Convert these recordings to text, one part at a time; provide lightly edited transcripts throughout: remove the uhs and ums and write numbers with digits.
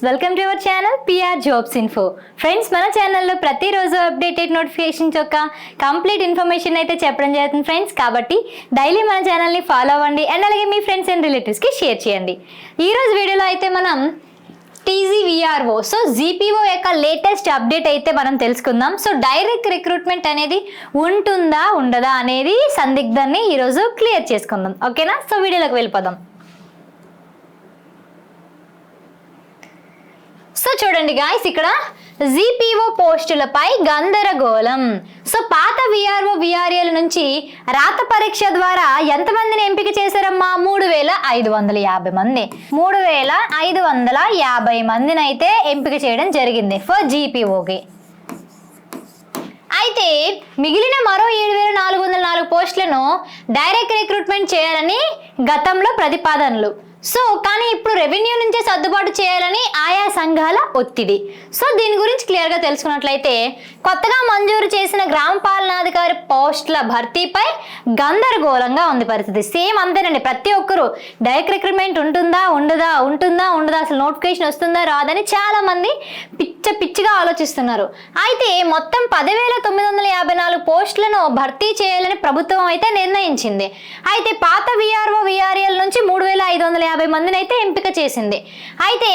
Welcome to our channel PR jobs info. Friends, మన ఛానల్లో ప్రతిరోజు అప్డేటెడ్ నోటిఫికేషన్స్ యొక్క కంప్లీట్ ఇన్ఫర్మేషన్ అయితే చెప్పడం జరుగుతుంది ఫ్రెండ్స్. కాబట్టి డైలీ మన ఛానల్ని ఫాలో అవ్వండి అండ్ అలాగే మీ ఫ్రెండ్స్ అండ్ రిలేటివ్స్కి షేర్ చేయండి. ఈరోజు వీడియోలో అయితే మనం TGVRO జీపీఓ యొక్క లేటెస్ట్ అప్డేట్ అయితే మనం తెలుసుకుందాం. సో డైరెక్ట్ రిక్రూట్మెంట్ అనేది ఉంటుందా ఉండదా అనేది సందిగ్ధాన్ని ఈరోజు క్లియర్ చేసుకుందాం. ఓకేనా? సో వీడియోలోకి వెళ్ళిపోదాం. సో చూడండి గాయ్స్, ఇక్కడ జీపీఓ పోస్టులపై గందరగోళం. సో పాత విఆర్ఓ విఆర్ఏల నుంచి రాత పరీక్ష ద్వారా ఎంతమందిని ఎంపిక చేశారమ్మా? 3550 మంది. 3550 మందిని అయితే ఎంపిక చేయడం జరిగింది ఫర్ జీపీఓకి. అయితే మిగిలిన మరో 7404 పోస్టులను డైరెక్ట్ రిక్రూట్మెంట్ చేయాలని గతంలో ప్రతిపాదనలు. సో కానీ ఇప్పుడు రెవెన్యూ నుంచే సర్దుబాటు చేయాలని ఆయా సంఘాల ఒత్తిడి. సో దీని గురించి క్లియర్గా తెలుసుకున్నట్లయితే, కొత్తగా మంజూరు చేసిన గ్రామ పాలనాధికారి పోస్టుల భర్తీపై గందరగోళంగా ఉంది పరిస్థితి. సేమ్ అంతేనండి, ప్రతి ఒక్కరు డైరెక్ట్ రిక్రూట్మెంట్ ఉంటుందా ఉండదా, అసలు నోటిఫికేషన్ వస్తుందా రాదని చాలా మంది పిచ్చిగా ఆలోచిస్తున్నారు. అయితే మొత్తం 10,954 పోస్టులను భర్తీ చేయాలని ప్రభుత్వం అయితే నిర్ణయించింది. అయితే పాత విఆర్ఓ విఆర్ఏల నుంచి 3,550 మందిని అయితే ఎంపిక చేసింది. అయితే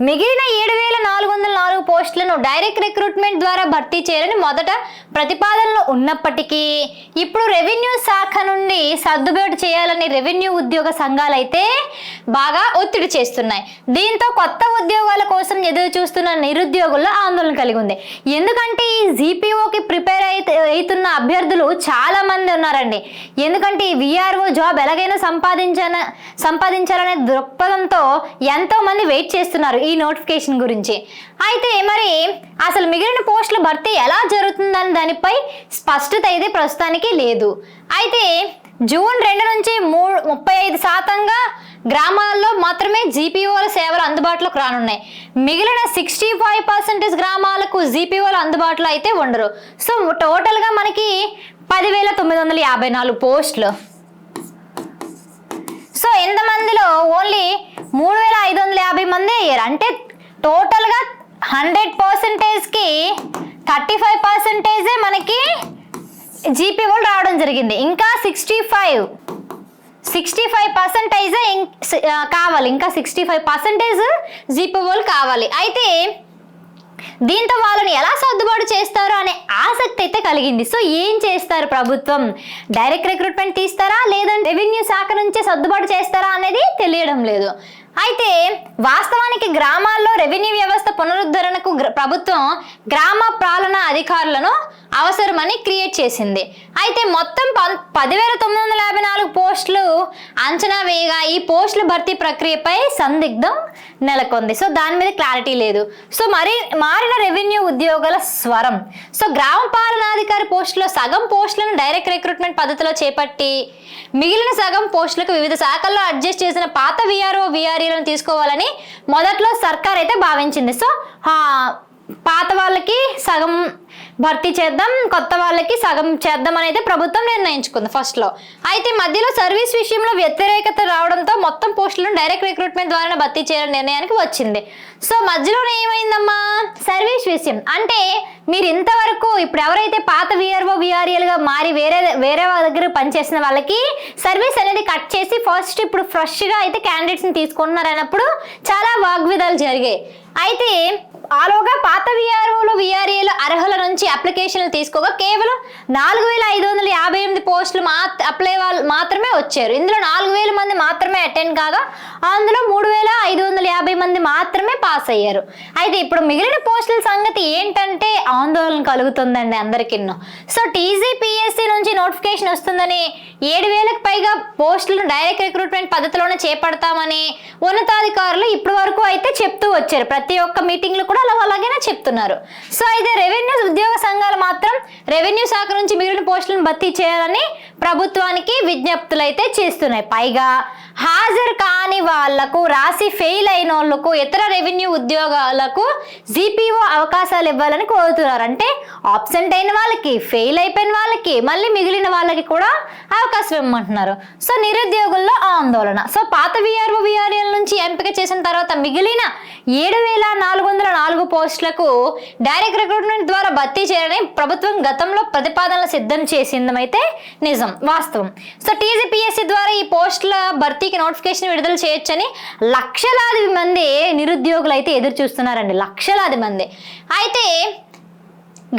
మిగిలిన 7,404 పోస్టులను డైరెక్ట్ రిక్రూట్మెంట్ ద్వారా భర్తీ చేయాలని మొదట ప్రతిపాదనలు ఉన్నప్పటికీ ఇప్పుడు రెవెన్యూ శాఖ నుండి సర్దుబాటు చేయాలని రెవెన్యూ ఉద్యోగ సంఘాలు అయితే బాగా ఒత్తిడి చేస్తున్నాయి. దీంతో కొత్త ఉద్యోగాల కోసం ఎదురు చూస్తున్న నిరుద్యోగుల్లో ఆందోళన కలిగి ఉంది. ఎందుకంటే ఈ జీపీఓకి ప్రిపేర్ అవుతున్న అభ్యర్థులు చాలా మంది ఉన్నారండి. ఎందుకంటే ఈ విఆర్ఓ జాబ్ ఎలాగైనా సంపాదించాలనే దృక్పథంతో ఎంతో మంది వెయిట్ చేస్తున్నారు ఈ నోటిఫికేషన్ గురించి. అయితే మరి అసలు మిగిలిన పోస్టుల భర్తీ ఎలా జరుగుతుందని దానిపై స్పష్టత అయితే ప్రస్తుతానికి లేదు. అయితే జూన్ 2 నుంచి 35% గ్రామాల్లో మాత్రమే జీపీఓల సేవలు అందుబాటులోకి రానున్నాయి. మిగిలిన 65% గ్రామాలకు జీపీఓలు అందుబాటులో అయితే ఉండరు. సో టోటల్గా మనకి 10,954 పోస్టులు. సో ఎంతమందిలో ఓన్లీ 3,550 మంది అయ్యారు. అంటే టోటల్గా 100%కి 35% మనకి జీపీఓలు రావడం జరిగింది. ఇంకా 65% కావాలి. ఇంకా 65% జీపీఓలు కావాలి. అయితే దీంతో వాళ్ళని ఎలా సర్దుబాటు చేస్తారో అనే ఆసక్తి అయితే కలిగింది. సో ఏం చేస్తారు ప్రభుత్వం? డైరెక్ట్ రిక్రూట్మెంట్ తీస్తారా లేదంటే రెవెన్యూ శాఖ నుంచే సర్దుబాటు చేస్తారా అనేది తెలియడం లేదు. అయితే వాస్తవానికి గ్రామాల్లో రెవెన్యూ వ్యవస్థ పునరుద్ధరణకు ప్రభుత్వం గ్రామ పాలనా అధికారులను అవసరమని క్రియేట్ చేసింది. అయితే మొత్తం 10,954 పోస్టులు అంచనా వేయగా ఈ పోస్టుల భర్తీ ప్రక్రియపై సందిగ్ధం నెలకొంది. సో దాని మీద క్లారిటీ లేదు. సో మారిన రెవెన్యూ ఉద్యోగుల స్వరం. సో గ్రామ పాలనాధికారి పోస్టులో సగం పోస్టులను డైరెక్ట్ రిక్రూట్మెంట్ పద్ధతిలో చేపట్టి మిగిలిన సగం పోస్టులకు వివిధ శాఖల్లో అడ్జస్ట్ చేసిన పాత విఆర్ఓ విఆర్ఈలను తీసుకోవాలని మొదట్లో సర్కార్ అయితే భావించింది. సో పాత వాళ్ళకి సగం భర్తీ చేద్దాం, కొత్త వాళ్ళకి సగం చేద్దాం అనేది ప్రభుత్వం నిర్ణయించుకుంది ఫస్ట్లో. అయితే మధ్యలో సర్వీస్ విషయంలో వ్యతిరేకత రావడంతో మొత్తం పోస్టులను డైరెక్ట్ రిక్రూట్మెంట్ ద్వారా భర్తీ చేయాలని నిర్ణయానికి వచ్చింది. సో మధ్యలోనే ఏమైందమ్మా? సర్వీస్ విషయం అంటే మీరు ఇంతవరకు ఇప్పుడు ఎవరైతే పాత విఆర్ఓ విఆర్ఏలుగా మారి వేరే దగ్గర పనిచేసిన వాళ్ళకి సర్వీస్ అనేది కట్ చేసి ఫస్ట్ ఇప్పుడు ఫ్రెష్గా అయితే క్యాండిడేట్స్ని తీసుకుంటున్నారు అన్నప్పుడు చాలా వాగ్విదాలు జరిగాయి. అయితే ఆలోగా పాత విఆర్ఓలు విఆర్ఏలు అర్హుల నుంచి అప్లికేషన్లు తీసుకోగా కేవలం 4,558 పోస్టులు మాత్రమే వచ్చారు. ఇందులో 4,000 మంది మాత్రమే అటెండ్ కాగా అందులో 3,550 మంది మాత్రమే పాస్ అయ్యారు. అయితే ఇప్పుడు మిగిలిన పోస్టుల సంగతి ఏంటంటే ఆందోళన కలుగుతుందండి అందరికీ. సో టీజీపీఎస్సీ నుంచి నోటిఫికేషన్ వస్తుందని 7,000కు పైగా పోస్టులను డైరెక్ట్ రిక్రూట్మెంట్ పద్ధతిలోనే చేపడతామని ఉన్నతాధికారులు ఇప్పటి వరకు అయితే చెప్తూ వచ్చారు. ప్రతి ఒక్క మీటింగ్లు కూడా అలాగేనే చెప్తున్నారు. సో అయితే రెవెన్యూ ఉద్యోగ సంఘాలు మాత్రం రెవెన్యూ శాఖ నుంచి మిగిలిన పోస్టులను భర్తీ చేయాలని ప్రభుత్వానికి విజ్ఞప్తులు అయితే చేస్తున్నాయి. పైగా హాజరు కాని వాళ్లకు, రాసి ఫెయిల్ అయిన వాళ్ళకు, ఇతర రెవెన్యూ ఉద్యోగాలకు జీపీఓ అవకాశాలు ఇవ్వాలని కోరుతున్నారు. అంటే ఆబ్సెంట్ అయిన వాళ్ళకి, ఫెయిల్ అయిపోయిన వాళ్ళకి, మళ్ళీ మిగిలిన వాళ్ళకి కూడా అవకాశం ఇవ్వమంటున్నారు. సో నిరుద్యోగుల్లో ఆందోళన. సో పాత విఆర్ఓ విఆర్ఏల నుంచి ఎంపిక చేసిన తర్వాత మిగిలిన 7,404 పోస్టులకు డైరెక్ట్ రిక్రూట్మెంట్ ద్వారా భర్తీ చేయాలని ప్రభుత్వం గతంలో ప్రతిపాదనలు సిద్ధం చేసిందమైతే నిజం, వాస్తవం. సో టీజీపీఎస్సీ ద్వారా ఈ పోస్టుల భర్తీకి నోటిఫికేషన్ విడుదల చేయొచ్చని లక్షలాది మంది నిరుద్యోగులు అయితే ఎదురు చూస్తున్నారండి, లక్షలాది మంది. అయితే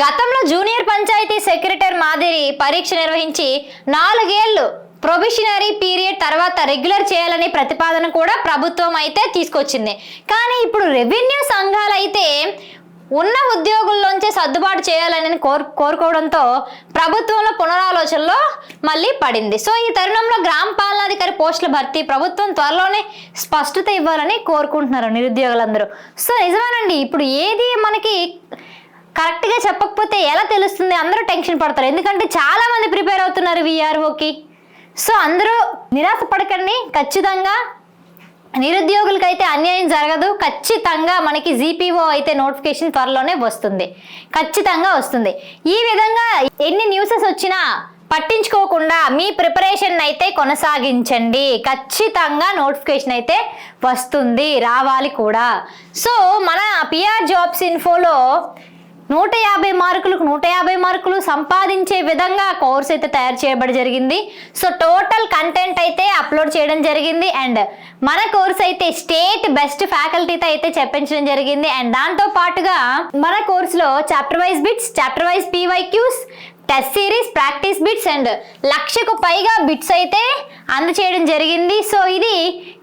గతంలో జూనియర్ పంచాయతీ సెక్రటరీ మాదిరి పరీక్ష నిర్వహించి 4 ఏళ్ళు ప్రొబిషనరీ పీరియడ్ తర్వాత రెగ్యులర్ చేయాలనే ప్రతిపాదన కూడా ప్రభుత్వం అయితే తీసుకొచ్చింది. కానీ ఇప్పుడు రెవెన్యూ సంఘాలు అయితే ఉన్న ఉద్యోగుల్లోంచే సర్దుబాటు చేయాలని కోరుకోవడంతో ప్రభుత్వంలో పునరాలోచనలో మళ్ళీ పడింది. సో ఈ తరుణంలో గ్రామ పాలనాధికారి పోస్టుల భర్తీ ప్రభుత్వం త్వరలోనే స్పష్టత ఇవ్వాలని కోరుకుంటున్నారు నిరుద్యోగులందరూ. సో నిజమేనండి, ఇప్పుడు ఏది మనకి కరెక్ట్గా చెప్పకపోతే ఎలా తెలుస్తుంది? అందరూ టెన్షన్ పడతారు, ఎందుకంటే చాలా మంది ప్రిపేర్ అవుతున్నారు విఆర్ఓకి. సో అందరూ నిరాశ పడకండి, ఖచ్చితంగా నిరుద్యోగులకైతే అన్యాయం జరగదు. ఖచ్చితంగా మనకి జీపీఓ అయితే నోటిఫికేషన్ త్వరలోనే వస్తుంది, ఖచ్చితంగా వస్తుంది. ఈ విధంగా ఎన్ని న్యూసెస్ వచ్చినా పట్టించుకోకుండా మీ ప్రిపరేషన్ అయితే కొనసాగించండి, ఖచ్చితంగా నోటిఫికేషన్ అయితే వస్తుంది, రావాలి కూడా. సో మన పిఆర్ జాబ్స్ ఇన్ఫోలో 150 మార్కులకు 150 మార్కులు సంపాదించే విధంగా కోర్స్ అయితే తయారు చేయబడి జరిగింది. సో టోటల్ కంటెంట్ అయితే అప్లోడ్ చేయడం జరిగింది. అండ్ మన కోర్స్ అయితే స్టేట్ బెస్ట్ ఫ్యాకల్టీతో అయితే చెప్పించడం జరిగింది. అండ్ దాంతో పాటుగా మన కోర్సులో chapter wise bits, chapter wise PYQs, test series, practice bits and 1,00,000కు పైగా బిట్స్ అయితే అందచేయడం జరిగింది. సో ఇది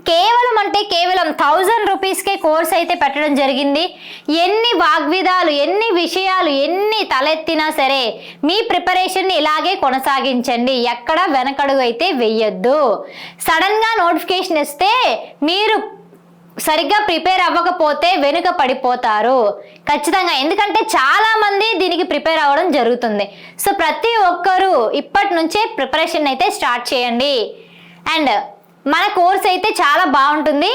కేవలం 1,000 రూపీస్కే కోర్స్ అయితే పెట్టడం జరిగింది. ఎన్ని వాగ్విదాలు, ఎన్ని విషయాలు, ఎన్ని తలెత్తినా సరే మీ ప్రిపరేషన్ని ఇలాగే కొనసాగించండి, ఎక్కడ వెనకడుగు అయితే వెయ్యొద్దు. సడన్గా నోటిఫికేషన్ ఇస్తే మీరు సరిగ్గా ప్రిపేర్ అవ్వకపోతే వెనుక పడిపోతారు ఖచ్చితంగా, ఎందుకంటే చాలా మంది దీనికి ప్రిపేర్ అవ్వడం జరుగుతుంది. సో ప్రతి ఒక్కరూ ఇప్పటి నుంచే ప్రిపరేషన్ అయితే స్టార్ట్ చేయండి. అండ్ మన కోర్స్ అయితే చాలా బాగుంటుంది.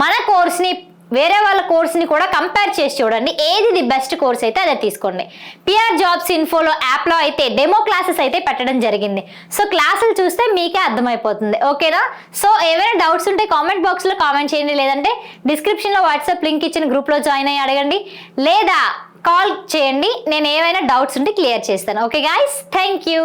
మన కోర్స్ని వేరే వాళ్ళ కోర్స్ని కూడా కంపేర్ చేసి చూడండి, ఏది ది బెస్ట్ కోర్స్ అయితే అదే తీసుకోండి. పిఆర్ జాబ్స్ ఇన్ఫోలో యాప్లో అయితే డెమో క్లాసెస్ అయితే పెట్టడం జరిగింది. సో క్లాసులు చూస్తే మీకే అర్థమైపోతుంది, ఓకేనా? సో ఏమైనా డౌట్స్ ఉంటే కామెంట్ బాక్స్లో కామెంట్ చేయండి, లేదంటే డిస్క్రిప్షన్లో వాట్సాప్ లింక్ ఇచ్చిన గ్రూప్లో జాయిన్ అయ్యి అడగండి, లేదా కాల్ చేయండి. నేను ఏమైనా డౌట్స్ ఉంటే క్లియర్ చేస్తాను. Okay guys, thank you.